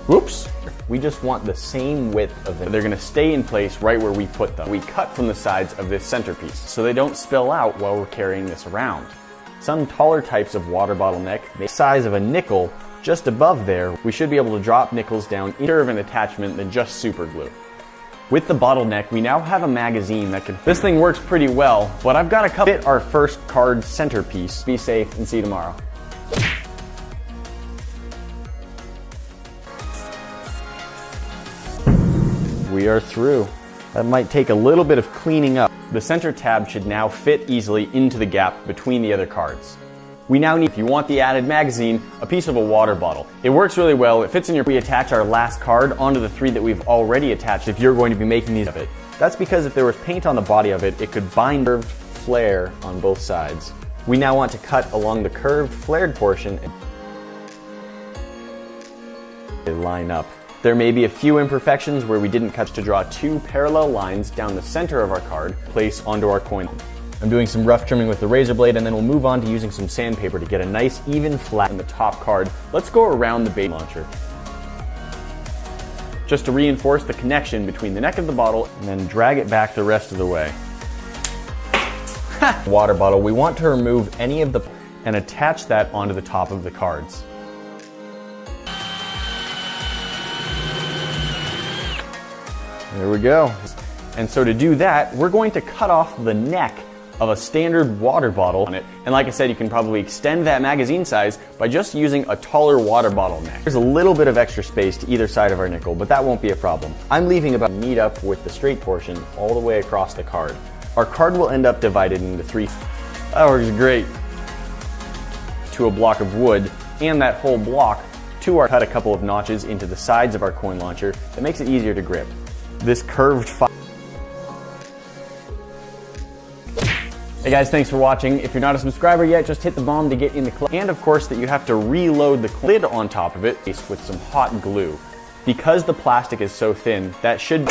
Whoops! We just want the same width of them. They're gonna stay in place right where we put them. We cut from the sides of this centerpiece so they don't spill out while we're carrying this around. Some taller types of water bottle neck, the size of a nickel, just above there, we should be able to drop nickels down in of an attachment than just super glue. With the bottleneck, we now have a magazine that can... This thing works pretty well, but I've got to fit our first card centerpiece. Be safe and see you tomorrow. We are through. That might take a little bit of cleaning up. The center tab should now fit easily into the gap between the other cards. We now need, if you want the added magazine, a piece of a water bottle. It works really well, it fits in your... We attach our last card onto the 3 that we've already attached if you're going to be making these of it. That's because if there was paint on the body of it, it could bind curved flare on both sides. We now want to cut along the curved flared portion and line up. There may be a few imperfections where we didn't cut to draw 2 parallel lines down the center of our card, place onto our coin. I'm doing some rough trimming with the razor blade, and then we'll move on to using some sandpaper to get a nice even flat in the top card. Let's go around the bait launcher. Just to reinforce the connection between the neck of the bottle and then drag it back the rest of the way. Water bottle, we want to remove any of the and attach that onto the top of the cards. There we go. And so to do that, we're going to cut off the neck of a standard water bottle on it. And like I said, you can probably extend that magazine size by just using a taller water bottle neck. There's a little bit of extra space to either side of our nickel, but that won't be a problem. I'm leaving about meet up with the straight portion all the way across the card. Our card will end up divided into 3. That works great. To a block of wood, and that whole block to our... Cut a couple of notches into the sides of our coin launcher that makes it easier to grip. This curved... Hey guys, thanks for watching. If you're not a subscriber yet, just hit the bomb to get in the club. And of course that you have to reload the lid on top of it with some hot glue. Because the plastic is so thin, that should...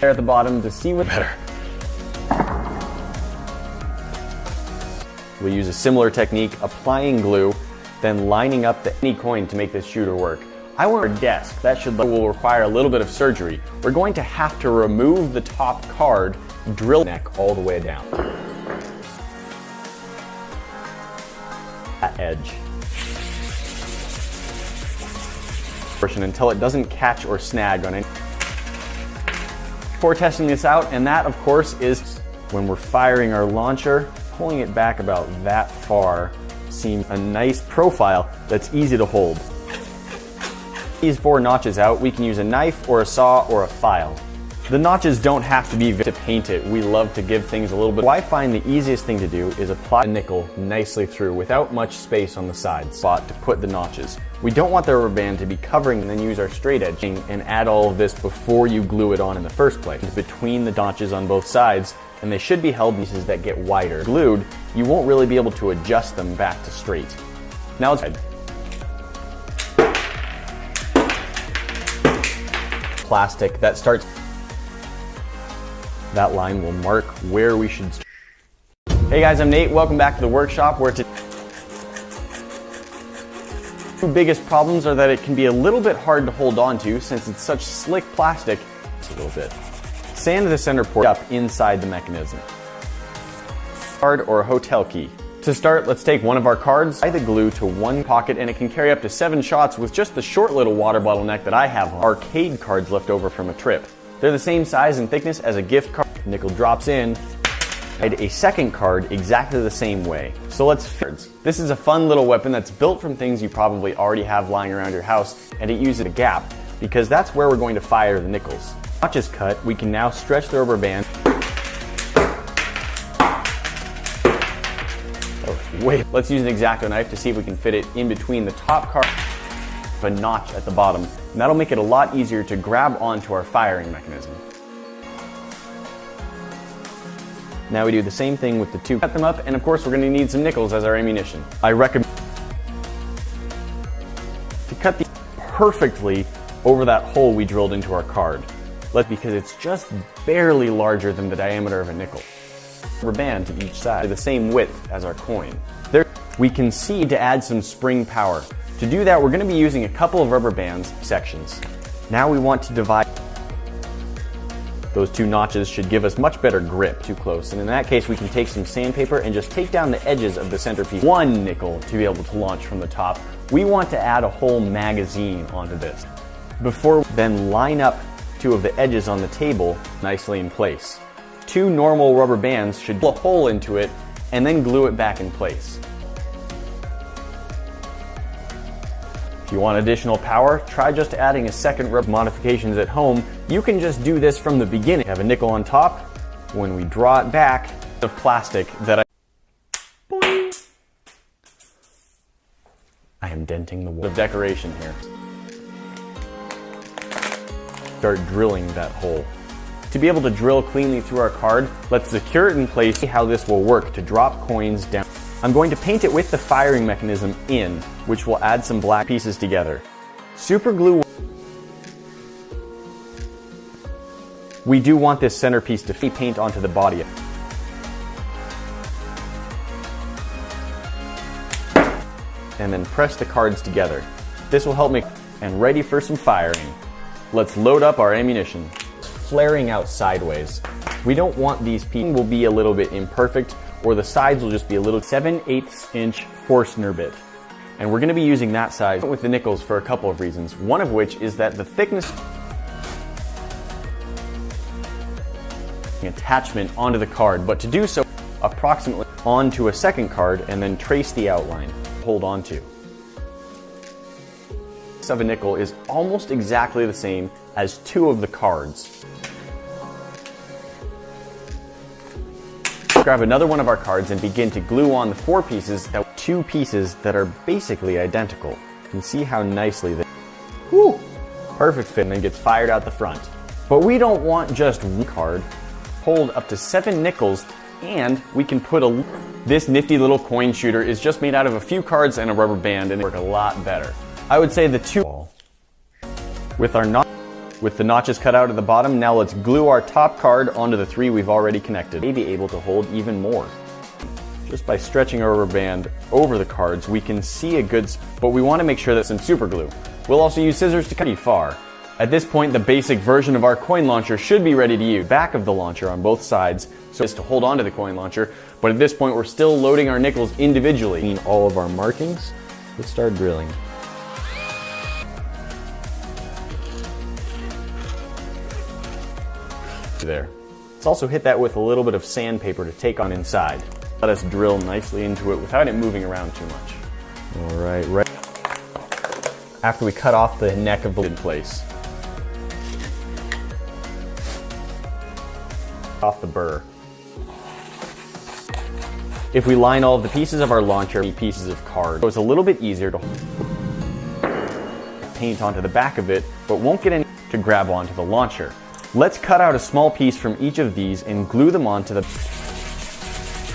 there at the bottom to see what better. We'll use a similar technique, applying glue, then lining up any coin to make this shooter work. I want our desk. That will require a little bit of surgery. We're going to have to remove the top card, drill neck all the way down. That edge. Portion until it doesn't catch or snag on any. Before testing this out, and that of course is when we're firing our launcher, pulling it back about that far seems a nice profile that's easy to hold. These 4 notches out, we can use a knife or a saw or a file. The notches don't have to be to paint it. We love to give things a little bit. I find the easiest thing to do is apply a nickel nicely through without much space on the sides spot to put the notches. We don't want the rubber band to be covering and then use our straight edging and add all of this before you glue it on in the first place. Between the notches on both sides, and they should be held pieces that get wider. Glued, you won't really be able to adjust them back to straight. Now let's plastic that starts. That line will mark where we should. Hey guys, I'm Nate. Welcome back to the workshop where the 2 biggest problems are that it can be a little bit hard to hold on to since it's such slick plastic. Just a little bit. Sand the center port up inside the mechanism. Card or a hotel key. To start, let's take one of our cards, tie the glue to one pocket, and it can carry up to 7 shots with just the short little water bottle neck that I have. Arcade cards left over from a trip. They're the same size and thickness as a gift card. Nickel drops in. A second card exactly the same way. So let's... This is a fun little weapon that's built from things you probably already have lying around your house, and it uses a gap, because that's where we're going to fire the nickels. Notches cut, we can now stretch the rubber band. Wait, let's use an X-Acto knife to see if we can fit it in between the top card of a notch at the bottom, and that'll make it a lot easier to grab onto our firing mechanism. Now we do the same thing with the 2. Cut them up, and of course we're going to need some nickels as our ammunition. I recommend to cut these perfectly over that hole we drilled into our card, because it's just barely larger than the diameter of a nickel. Rubber band to each side, the same width as our coin. we can see to add some spring power. To do that, we're going to be using a couple of rubber bands sections. Now we want to divide. Those two notches should give us much better grip. Too close. And in that case, we can take some sandpaper and just take down the edges of the centerpiece. One nickel to be able to launch from the top. We want to add a whole magazine onto this. Before then line up two of the edges on the table nicely in place. Two normal rubber bands should pull a hole into it and then glue it back in place. If you want additional power, try just adding a second rubber. Modifications at home. You can just do this from the beginning. Have a nickel on top. When we draw it back, the plastic that I am denting the wall of decoration here. Start drilling that hole. To be able to drill cleanly through our card, let's secure it in place. See how this will work to drop coins down. I'm going to paint it with the firing mechanism in, which will add some black pieces together. Super glue. We do want this centerpiece to paint onto the body. And then press the cards together. This will help make and ready for some firing. Let's load up our ammunition. Flaring out sideways. We don't want these pieces will be a little bit imperfect, or the sides will just be a little 7/8 inch Forstner bit. And we're going to be using that size with the nickels for a couple of reasons. One of which is that the thickness attachment onto the card, but to do so approximately onto a second card and then trace the outline. Hold on to. Of a nickel is almost exactly the same as two of the cards. Grab another one of our cards and begin to glue on the four pieces, two pieces that are basically identical. You can see how nicely they, perfect fit, and then gets fired out the front. But we don't want just one card. Hold up to 7 nickels, and we can put this nifty little coin shooter is just made out of a few cards and a rubber band, and it works a lot better. I would say the two with the notches cut out at the bottom. Now let's glue our top card onto the 3 we've already connected. May be able to hold even more. Just by stretching our rubber band over the cards, we can see a good but we want to make sure that's some super glue. We'll also use scissors to cut pretty far. At this point, the basic version of our coin launcher should be ready to use. Back of the launcher on both sides, so as to hold on to the coin launcher, but at this point we're still loading our nickels individually. All of our markings. Let's start drilling. There. Let's also hit that with a little bit of sandpaper to take on inside. Let us drill nicely into it without it moving around too much. All right, right after we cut off the neck of the in place. Off the burr. If we line all of the pieces of our launcher, pieces of card, so it's a little bit easier to paint onto the back of it, but won't get any to grab onto the launcher. Let's cut out a small piece from each of these and glue them onto the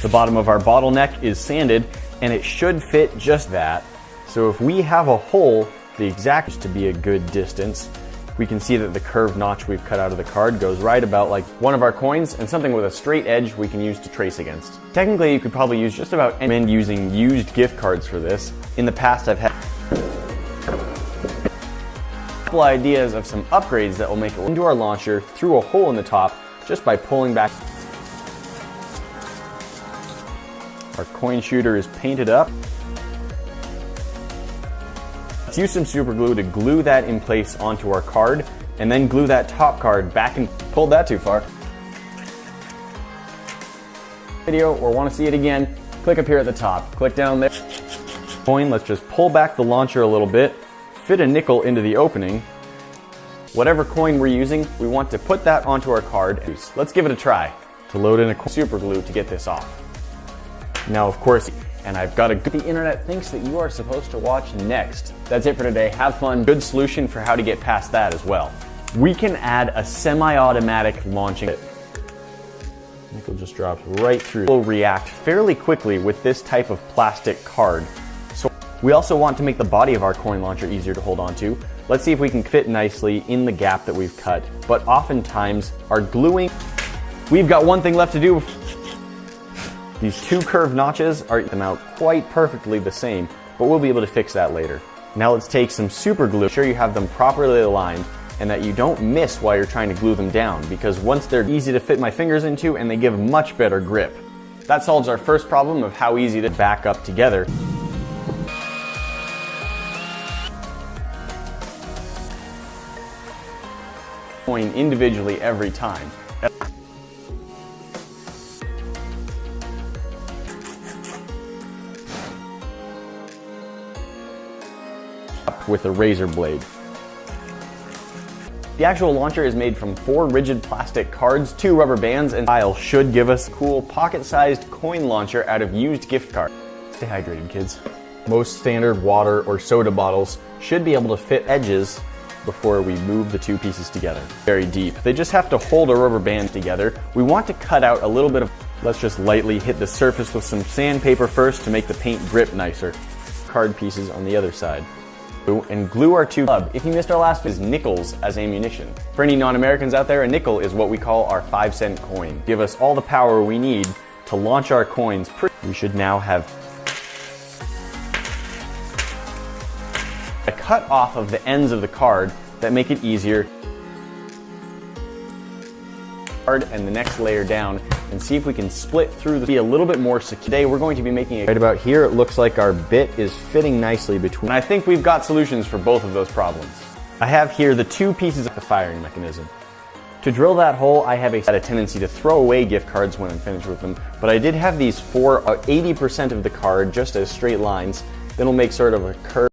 bottom of our bottleneck is sanded, and it should fit just that. So if we have a hole, the exact to be a good distance, we can see that the curved notch we've cut out of the card goes right about like one of our coins, and something with a straight edge we can use to trace against. Technically, you could probably use just about any using used gift cards for this. In the past, I've had ideas of some upgrades that will make it into our launcher through a hole in the top just by pulling back. Our coin shooter is painted up. Let's use some super glue to glue that in place onto our card, and then glue that top card back and pulled that too far. Video or want to see it again, click up here at the top. Click down there. Coin, let's just pull back the launcher a little bit. Fit a nickel into the opening. Whatever coin we're using, we want to put that onto our card. Let's give it a try to load in a super glue to get this off. Now, of course, and I've got the internet thinks that you are supposed to watch next. That's it for today. Have fun. Good solution for how to get past that as well. We can add a semi-automatic launching. Nickel just drops right through. It will react fairly quickly with this type of plastic card. We also want to make the body of our coin launcher easier to hold on to. Let's see if we can fit nicely in the gap that we've cut. But oftentimes, our gluing, we've got one thing left to do. These two curved notches are them out quite perfectly the same, but we'll be able to fix that later. Now let's take some super glue, make sure you have them properly aligned and that you don't miss while you're trying to glue them down, because once they're easy to fit my fingers into and they give much better grip. That solves our first problem of how easy to back up together. Coin individually every time. With a razor blade. The actual launcher is made from 4 rigid plastic cards, 2 rubber bands, and file should give us a cool pocket-sized coin launcher out of used gift cards. Stay hydrated, kids. Most standard water or soda bottles should be able to fit edges before we move the 2 pieces together. Very deep. They just have to hold a rubber band together. We want to cut out a little bit of, let's just lightly hit the surface with some sandpaper first to make the paint grip nicer. Card pieces on the other side. And glue our 2 club. If you missed our last is nickels as ammunition. For any non-Americans out there, a nickel is what we call our 5-cent coin. Give us all the power we need to launch our coins. We should now have a cut off of the ends of the card that make it easier. And the next layer down and see if we can split through the be a little bit more secure. Today we're going to be making it right about here. It looks like our bit is fitting nicely between. And I think we've got solutions for both of those problems. I have here the 2 pieces of the firing mechanism. To drill that hole, I have a tendency to throw away gift cards when I'm finished with them, but I did have these for 80% of the card just as straight lines. Then we'll make sort of a curve.